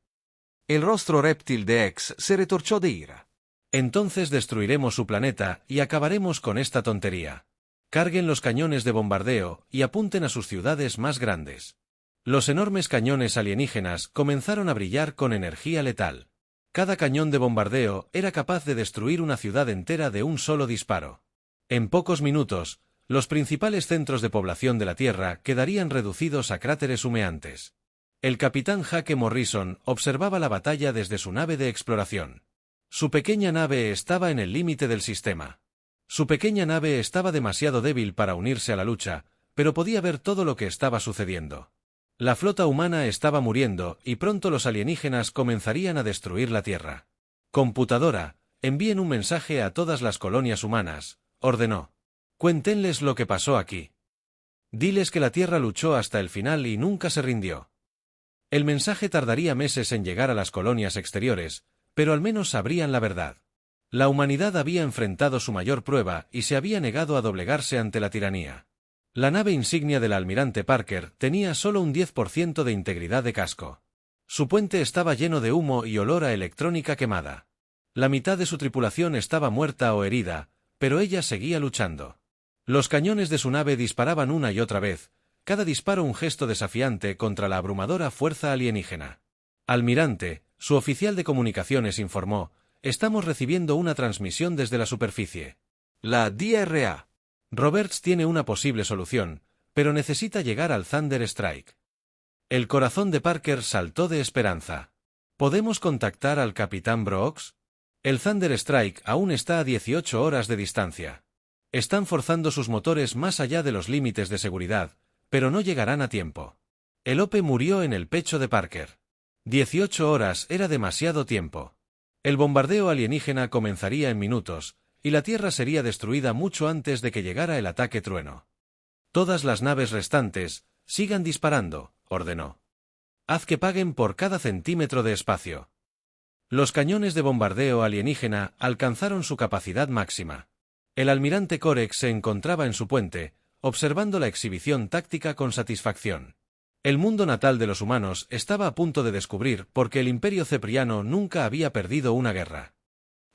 El rostro réptil de X se retorció de ira. Entonces destruiremos su planeta y acabaremos con esta tontería. Carguen los cañones de bombardeo y apunten a sus ciudades más grandes. Los enormes cañones alienígenas comenzaron a brillar con energía letal. Cada cañón de bombardeo era capaz de destruir una ciudad entera de un solo disparo. En pocos minutos, los principales centros de población de la Tierra quedarían reducidos a cráteres humeantes. El capitán Jake Morrison observaba la batalla desde su nave de exploración. Su pequeña nave estaba en el límite del sistema. Su pequeña nave estaba demasiado débil para unirse a la lucha, pero podía ver todo lo que estaba sucediendo. La flota humana estaba muriendo y pronto los alienígenas comenzarían a destruir la Tierra. Computadora, envíen un mensaje a todas las colonias humanas, ordenó. Cuéntenles lo que pasó aquí. Diles que la Tierra luchó hasta el final y nunca se rindió. El mensaje tardaría meses en llegar a las colonias exteriores, pero al menos sabrían la verdad. La humanidad había enfrentado su mayor prueba y se había negado a doblegarse ante la tiranía. La nave insignia del almirante Parker tenía solo un 10% de integridad de casco. Su puente estaba lleno de humo y olor a electrónica quemada. La mitad de su tripulación estaba muerta o herida, pero ella seguía luchando. Los cañones de su nave disparaban una y otra vez, cada disparo un gesto desafiante contra la abrumadora fuerza alienígena. Almirante, su oficial de comunicaciones informó, estamos recibiendo una transmisión desde la superficie. La DRA. Roberts tiene una posible solución, pero necesita llegar al Thunder Strike. El corazón de Parker saltó de esperanza. ¿Podemos contactar al capitán Brooks? El Thunder Strike aún está a 18 horas de distancia. Están forzando sus motores más allá de los límites de seguridad, pero no llegarán a tiempo. El Ope murió en el pecho de Parker. 18 horas era demasiado tiempo. El bombardeo alienígena comenzaría en minutos, y la Tierra sería destruida mucho antes de que llegara el ataque trueno. Todas las naves restantes, sigan disparando, ordenó. Haz que paguen por cada centímetro de espacio. Los cañones de bombardeo alienígena alcanzaron su capacidad máxima. El almirante Corex se encontraba en su puente, observando la exhibición táctica con satisfacción. El mundo natal de los humanos estaba a punto de descubrir por qué el Imperio Cepriano nunca había perdido una guerra.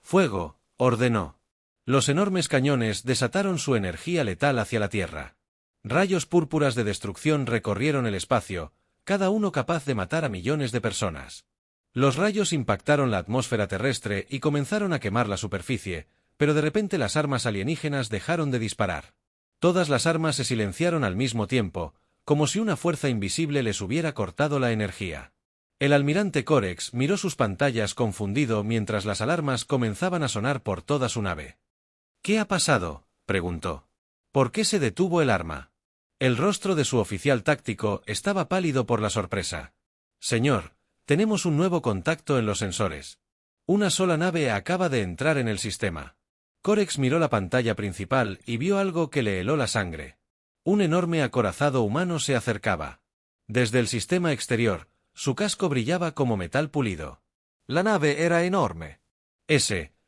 Fuego, ordenó. Los enormes cañones desataron su energía letal hacia la Tierra. Rayos púrpuras de destrucción recorrieron el espacio, cada uno capaz de matar a millones de personas. Los rayos impactaron la atmósfera terrestre y comenzaron a quemar la superficie, pero de repente las armas alienígenas dejaron de disparar. Todas las armas se silenciaron al mismo tiempo, como si una fuerza invisible les hubiera cortado la energía. El almirante Corex miró sus pantallas confundido mientras las alarmas comenzaban a sonar por toda su nave. ¿Qué ha pasado?, preguntó. ¿Por qué se detuvo el arma? El rostro de su oficial táctico estaba pálido por la sorpresa. Señor, tenemos un nuevo contacto en los sensores. Una sola nave acaba de entrar en el sistema. Corex miró la pantalla principal y vio algo que le heló la sangre. Un enorme acorazado humano se acercaba. Desde el sistema exterior, su casco brillaba como metal pulido. La nave era enorme.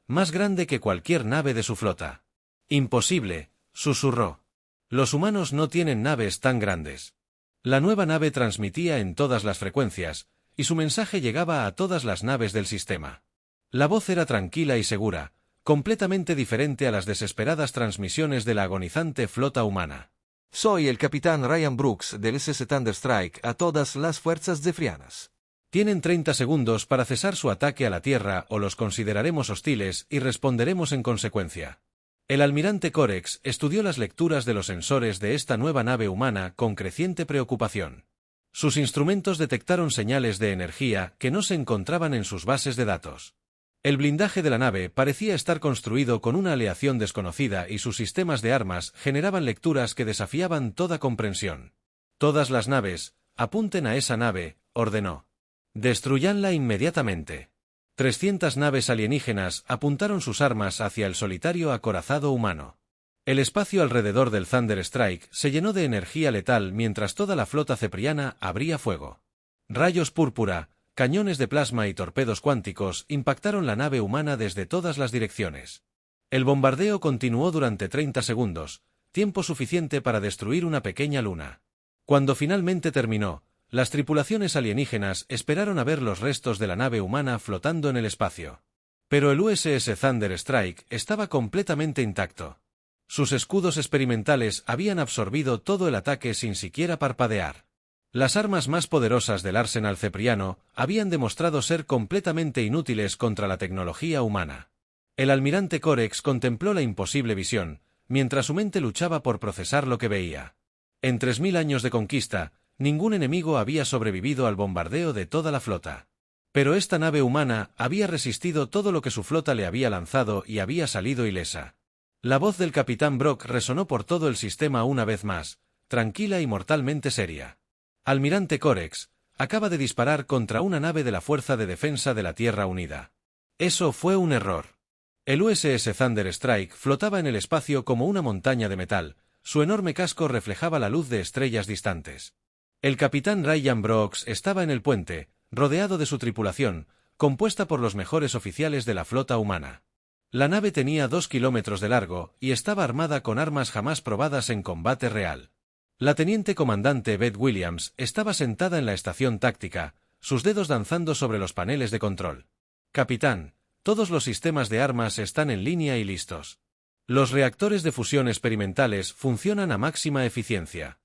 Más grande que cualquier nave de su flota. Imposible, susurró. Los humanos no tienen naves tan grandes. La nueva nave transmitía en todas las frecuencias, y su mensaje llegaba a todas las naves del sistema. La voz era tranquila y segura, completamente diferente a las desesperadas transmisiones de la agonizante flota humana. Soy el capitán Ryan Brooks del SS Thunderstrike a todas las fuerzas zefrianas. Tienen 30 segundos para cesar su ataque a la Tierra o los consideraremos hostiles y responderemos en consecuencia. El almirante Corex estudió las lecturas de los sensores de esta nueva nave humana con creciente preocupación. Sus instrumentos detectaron señales de energía que no se encontraban en sus bases de datos. El blindaje de la nave parecía estar construido con una aleación desconocida y sus sistemas de armas generaban lecturas que desafiaban toda comprensión. Todas las naves, apunten a esa nave, ordenó. Destruyanla inmediatamente. 300 naves alienígenas apuntaron sus armas hacia el solitario acorazado humano. El espacio alrededor del Thunder Strike se llenó de energía letal mientras toda la flota cepriana abría fuego. Rayos púrpura, cañones de plasma y torpedos cuánticos impactaron la nave humana desde todas las direcciones. El bombardeo continuó durante 30 segundos, tiempo suficiente para destruir una pequeña luna. Cuando finalmente terminó, las tripulaciones alienígenas esperaron a ver los restos de la nave humana flotando en el espacio. Pero el USS Thunder Strike estaba completamente intacto. Sus escudos experimentales habían absorbido todo el ataque sin siquiera parpadear. Las armas más poderosas del arsenal cepriano habían demostrado ser completamente inútiles contra la tecnología humana. El almirante Corex contempló la imposible visión, mientras su mente luchaba por procesar lo que veía. En 3000 años de conquista, ningún enemigo había sobrevivido al bombardeo de toda la flota. Pero esta nave humana había resistido todo lo que su flota le había lanzado y había salido ilesa. La voz del capitán Brock resonó por todo el sistema una vez más, tranquila y mortalmente seria. Almirante Corex, acaba de disparar contra una nave de la Fuerza de Defensa de la Tierra Unida. Eso fue un error. El USS Thunder Strike flotaba en el espacio como una montaña de metal, su enorme casco reflejaba la luz de estrellas distantes. El capitán Ryan Brooks estaba en el puente, rodeado de su tripulación, compuesta por los mejores oficiales de la flota humana. La nave tenía 2 kilómetros de largo y estaba armada con armas jamás probadas en combate real. La teniente comandante Beth Williams estaba sentada en la estación táctica, sus dedos danzando sobre los paneles de control. Capitán, todos los sistemas de armas están en línea y listos. Los reactores de fusión experimentales funcionan a máxima eficiencia.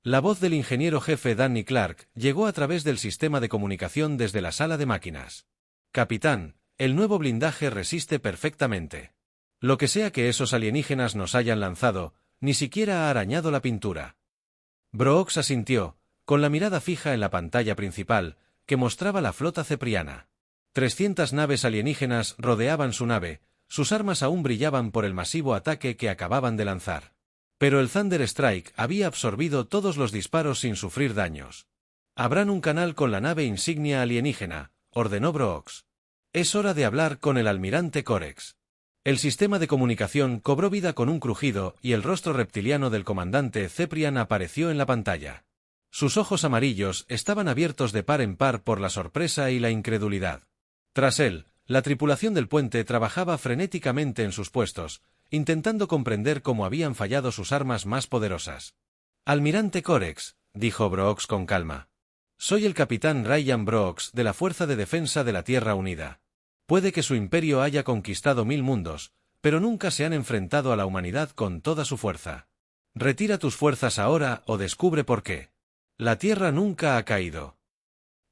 La voz del ingeniero jefe Danny Clark llegó a través del sistema de comunicación desde la sala de máquinas. Capitán, el nuevo blindaje resiste perfectamente. Lo que sea que esos alienígenas nos hayan lanzado, ni siquiera ha arañado la pintura. Brooks asintió, con la mirada fija en la pantalla principal, que mostraba la flota cepriana. 300 naves alienígenas rodeaban su nave, sus armas aún brillaban por el masivo ataque que acababan de lanzar. Pero el Thunder Strike había absorbido todos los disparos sin sufrir daños. Abran un canal con la nave insignia alienígena, ordenó Brooks. Es hora de hablar con el almirante Corex. El sistema de comunicación cobró vida con un crujido y el rostro reptiliano del comandante Ceprian apareció en la pantalla. Sus ojos amarillos estaban abiertos de par en par por la sorpresa y la incredulidad. Tras él, la tripulación del puente trabajaba frenéticamente en sus puestos, intentando comprender cómo habían fallado sus armas más poderosas. Almirante Corex, dijo Brooks con calma. Soy el capitán Ryan Brooks de la Fuerza de Defensa de la Tierra Unida. Puede que su imperio haya conquistado 1000 mundos, pero nunca se han enfrentado a la humanidad con toda su fuerza. Retira tus fuerzas ahora o descubre por qué. La Tierra nunca ha caído.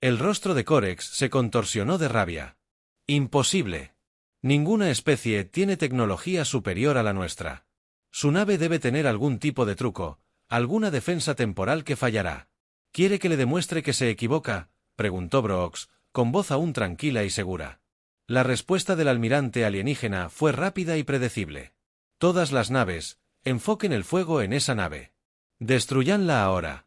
El rostro de Corex se contorsionó de rabia. Imposible. Ninguna especie tiene tecnología superior a la nuestra. Su nave debe tener algún tipo de truco, alguna defensa temporal que fallará. ¿Quiere que le demuestre que se equivoca?, preguntó Brooks, con voz aún tranquila y segura. La respuesta del almirante alienígena fue rápida y predecible. Todas las naves, enfoquen el fuego en esa nave. Destruyanla ahora.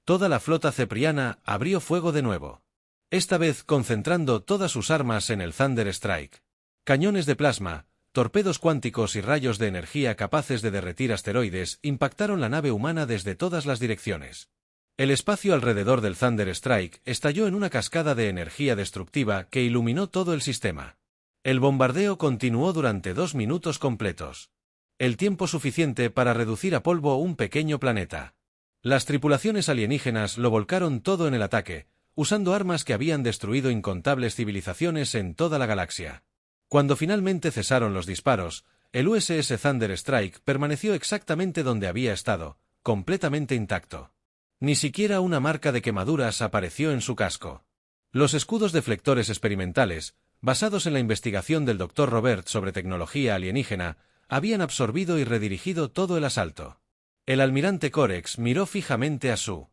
Toda la flota cepriana abrió fuego de nuevo. Esta vez concentrando todas sus armas en el Thunder Strike. Cañones de plasma, torpedos cuánticos y rayos de energía capaces de derretir asteroides impactaron la nave humana desde todas las direcciones. El espacio alrededor del Thunder Strike estalló en una cascada de energía destructiva que iluminó todo el sistema. El bombardeo continuó durante 2 minutos completos. El tiempo suficiente para reducir a polvo un pequeño planeta. Las tripulaciones alienígenas lo volcaron todo en el ataque, usando armas que habían destruido incontables civilizaciones en toda la galaxia. Cuando finalmente cesaron los disparos, el USS Thunder Strike permaneció exactamente donde había estado, completamente intacto. Ni siquiera una marca de quemaduras apareció en su casco. Los escudos deflectores experimentales, basados en la investigación del Dr. Robert sobre tecnología alienígena, habían absorbido y redirigido todo el asalto. El almirante Corex miró fijamente a Su.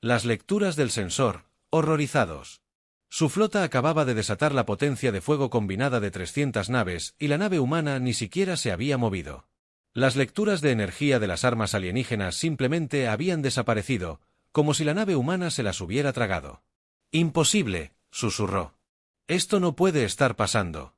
Las lecturas del sensor, horrorizados. Su flota acababa de desatar la potencia de fuego combinada de 300 naves y la nave humana ni siquiera se había movido. Las lecturas de energía de las armas alienígenas simplemente habían desaparecido, como si la nave humana se las hubiera tragado. «Imposible», susurró. «Esto no puede estar pasando».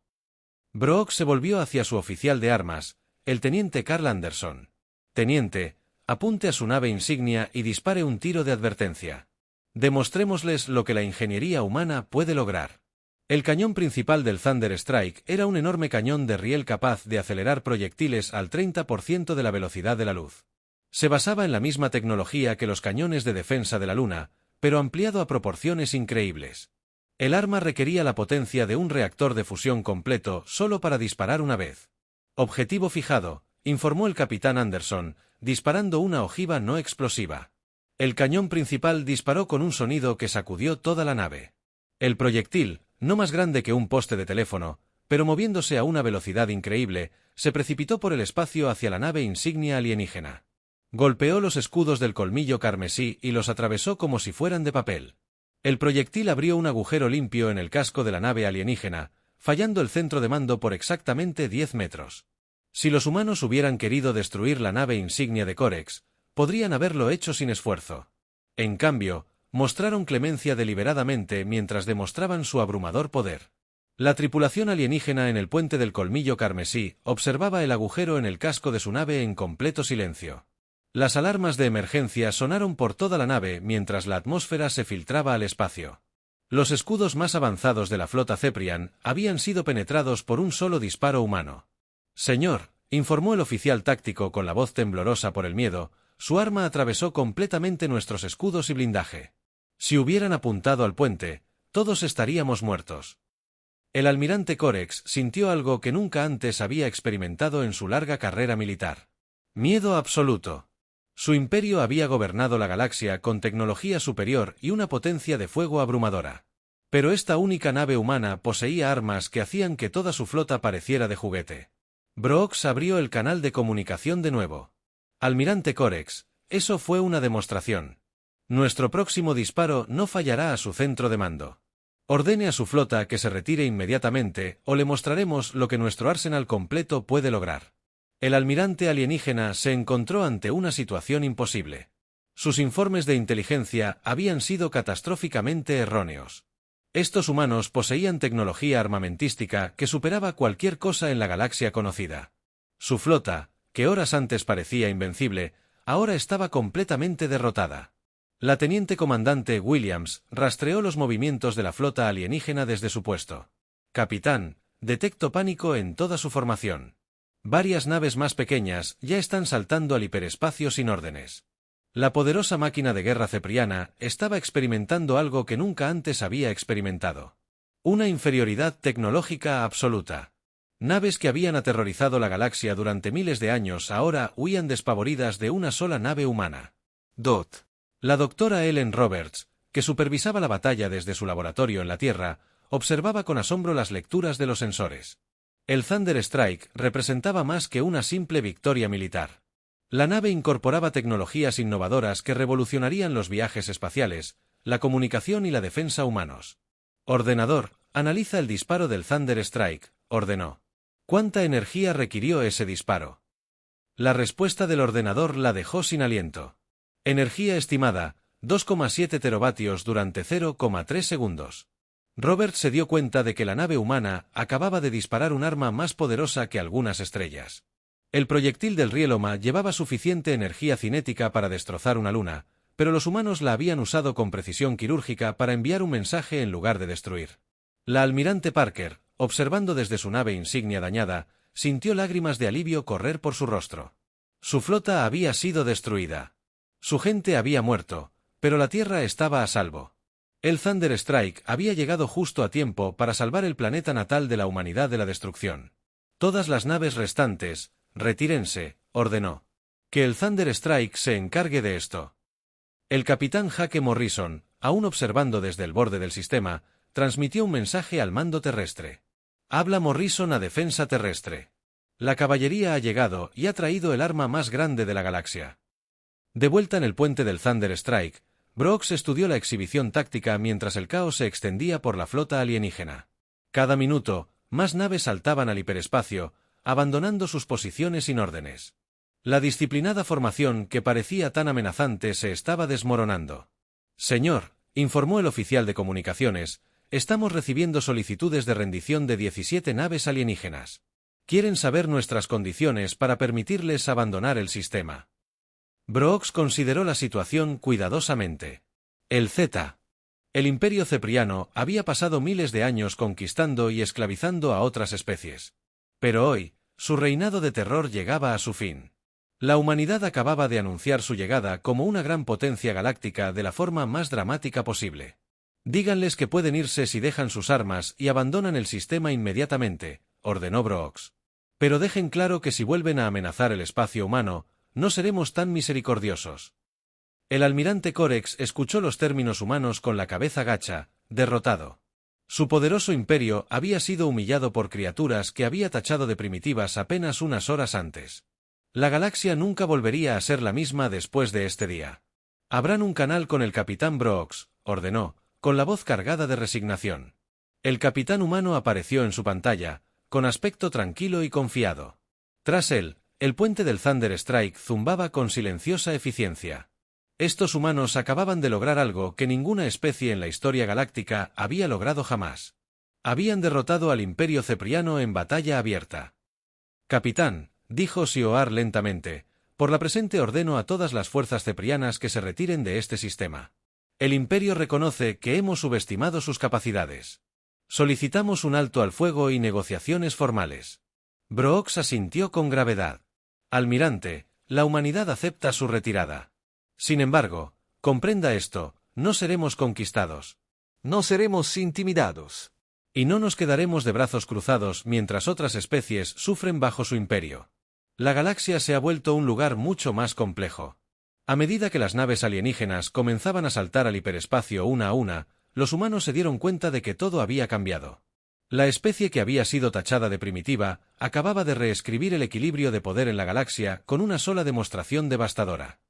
Brock se volvió hacia su oficial de armas, el teniente Carl Anderson. «Teniente, apunte a su nave insignia y dispare un tiro de advertencia. Demostrémosles lo que la ingeniería humana puede lograr». El cañón principal del Thunder Strike era un enorme cañón de riel capaz de acelerar proyectiles al 30% de la velocidad de la luz. Se basaba en la misma tecnología que los cañones de defensa de la Luna, pero ampliado a proporciones increíbles. El arma requería la potencia de un reactor de fusión completo solo para disparar una vez. «Objetivo fijado», informó el capitán Anderson, disparando una ojiva no explosiva. El cañón principal disparó con un sonido que sacudió toda la nave. El proyectil, no más grande que un poste de teléfono, pero moviéndose a una velocidad increíble, se precipitó por el espacio hacia la nave insignia alienígena. Golpeó los escudos del colmillo carmesí y los atravesó como si fueran de papel. El proyectil abrió un agujero limpio en el casco de la nave alienígena, fallando el centro de mando por exactamente 10 metros. Si los humanos hubieran querido destruir la nave insignia de Corex, podrían haberlo hecho sin esfuerzo. En cambio, mostraron clemencia deliberadamente mientras demostraban su abrumador poder. La tripulación alienígena en el puente del colmillo carmesí observaba el agujero en el casco de su nave en completo silencio. Las alarmas de emergencia sonaron por toda la nave mientras la atmósfera se filtraba al espacio. Los escudos más avanzados de la flota Ceprian habían sido penetrados por un solo disparo humano. «Señor», informó el oficial táctico con la voz temblorosa por el miedo, «su arma atravesó completamente nuestros escudos y blindaje. Si hubieran apuntado al puente, todos estaríamos muertos». El almirante Corex sintió algo que nunca antes había experimentado en su larga carrera militar. Miedo absoluto. Su imperio había gobernado la galaxia con tecnología superior y una potencia de fuego abrumadora. Pero esta única nave humana poseía armas que hacían que toda su flota pareciera de juguete. Brooks abrió el canal de comunicación de nuevo. «Almirante Corex, eso fue una demostración. Nuestro próximo disparo no fallará a su centro de mando. Ordene a su flota que se retire inmediatamente o le mostraremos lo que nuestro arsenal completo puede lograr». El almirante alienígena se encontró ante una situación imposible. Sus informes de inteligencia habían sido catastróficamente erróneos. Estos humanos poseían tecnología armamentística que superaba cualquier cosa en la galaxia conocida. Su flota, que horas antes parecía invencible, ahora estaba completamente derrotada. La teniente comandante Williams rastreó los movimientos de la flota alienígena desde su puesto. «Capitán, detecto pánico en toda su formación. Varias naves más pequeñas ya están saltando al hiperespacio sin órdenes. La poderosa máquina de guerra cepriana estaba experimentando algo que nunca antes había experimentado. Una inferioridad tecnológica absoluta. Naves que habían aterrorizado la galaxia durante miles de años ahora huían despavoridas de una sola nave humana. Dot. La doctora Ellen Roberts, que supervisaba la batalla desde su laboratorio en la Tierra, observaba con asombro las lecturas de los sensores. El Thunder Strike representaba más que una simple victoria militar. La nave incorporaba tecnologías innovadoras que revolucionarían los viajes espaciales, la comunicación y la defensa humanos. «Ordenador, analiza el disparo del Thunder Strike», ordenó. «¿Cuánta energía requirió ese disparo?» La respuesta del ordenador la dejó sin aliento. Energía estimada, 2,7 teravatios durante 0,3 segundos. Robert se dio cuenta de que la nave humana acababa de disparar un arma más poderosa que algunas estrellas. El proyectil del rieloma llevaba suficiente energía cinética para destrozar una luna, pero los humanos la habían usado con precisión quirúrgica para enviar un mensaje en lugar de destruir. La almirante Parker, observando desde su nave insignia dañada, sintió lágrimas de alivio correr por su rostro. Su flota había sido destruida. Su gente había muerto, pero la Tierra estaba a salvo. El Thunder Strike había llegado justo a tiempo para salvar el planeta natal de la humanidad de la destrucción. Todas las naves restantes, retírense, ordenó. Que el Thunder Strike se encargue de esto. El capitán Jake Morrison, aún observando desde el borde del sistema, transmitió un mensaje al mando terrestre. Habla Morrison a defensa terrestre. La caballería ha llegado y ha traído el arma más grande de la galaxia. De vuelta en el puente del Thunder Strike, Brooks estudió la exhibición táctica mientras el caos se extendía por la flota alienígena. Cada minuto, más naves saltaban al hiperespacio, abandonando sus posiciones sin órdenes. La disciplinada formación que parecía tan amenazante se estaba desmoronando. Señor, informó el oficial de comunicaciones, estamos recibiendo solicitudes de rendición de 17 naves alienígenas. Quieren saber nuestras condiciones para permitirles abandonar el sistema. Brooks consideró la situación cuidadosamente. El Imperio Cepriano había pasado miles de años conquistando y esclavizando a otras especies. Pero hoy, su reinado de terror llegaba a su fin. La humanidad acababa de anunciar su llegada como una gran potencia galáctica de la forma más dramática posible. Díganles que pueden irse si dejan sus armas y abandonan el sistema inmediatamente, ordenó Brooks. Pero dejen claro que si vuelven a amenazar el espacio humano, no seremos tan misericordiosos. El almirante Corex escuchó los términos humanos con la cabeza gacha, derrotado. Su poderoso imperio había sido humillado por criaturas que había tachado de primitivas apenas unas horas antes. La galaxia nunca volvería a ser la misma después de este día. Abran un canal con el capitán Brooks, ordenó, con la voz cargada de resignación. El capitán humano apareció en su pantalla, con aspecto tranquilo y confiado. Tras él, el puente del Thunder Strike zumbaba con silenciosa eficiencia. Estos humanos acababan de lograr algo que ninguna especie en la historia galáctica había logrado jamás. Habían derrotado al Imperio Cepriano en batalla abierta. Capitán, dijo Sioar lentamente, por la presente ordeno a todas las fuerzas ceprianas que se retiren de este sistema. El Imperio reconoce que hemos subestimado sus capacidades. Solicitamos un alto al fuego y negociaciones formales. Brooks asintió con gravedad. Almirante, la humanidad acepta su retirada. Sin embargo, comprenda esto, no seremos conquistados. No seremos intimidados. Y no nos quedaremos de brazos cruzados mientras otras especies sufren bajo su imperio. La galaxia se ha vuelto un lugar mucho más complejo. A medida que las naves alienígenas comenzaban a saltar al hiperespacio una a una, los humanos se dieron cuenta de que todo había cambiado. La especie que había sido tachada de primitiva acababa de reescribir el equilibrio de poder en la galaxia con una sola demostración devastadora.